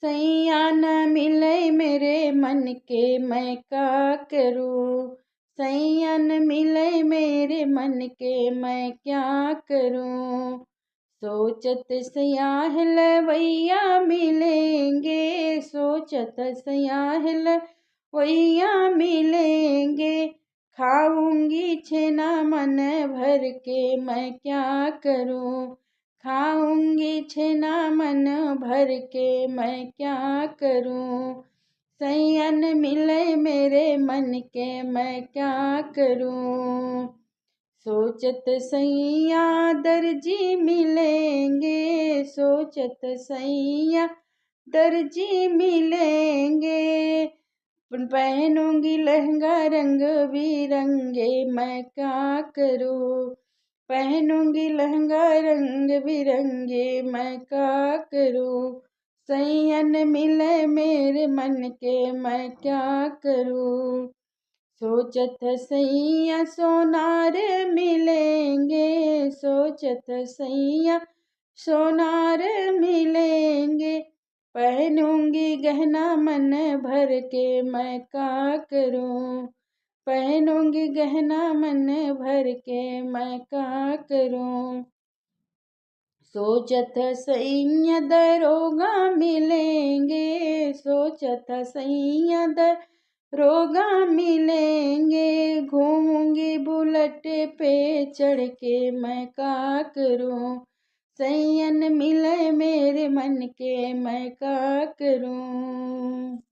सैया न मिले मेरे मन के मैं का करूँ। सैया न मिले मेरे मन के मैं क्या करूँ। सोचत सयाह लवैया मिलेंगे, सोचत सयाह लवैया मिलेंगे। खाऊंगी छेना मन भर के मैं क्या करूँ। खाऊंगी छेना मन भर के मैं क्या करूँ। सैया न मिले मेरे मन के मैं क्या करूँ। सोचत सैया दर्जी मिलेंगे, सोचत सैया दर्जी मिलेंगे। पहनूंगी लहंगा रंग बिरंगे मैं क्या करूँ। पहनूंगी लहंगा रंग बिरंगे मैं क्या करूँ। सैया न मिले मेरे मन के मैं क्या करूँ। सोचत सैया सोनार मिलेंगे, सोचत सैया सोनार मिलेंगे। पहनूंगी गहना मन भर के मैं क्या करूँ। पहनूंगी गहना मन भर के मैं क्या करूँ। सोचत सैया दरोगा मिलेंगे, सोचत सैया दरोगा मिलेंगे। घूमूंगी बुलेट पे चढ़ के मैं क्या करूँ। सैया न मिले मेरे मन के मैं क्या करूँ।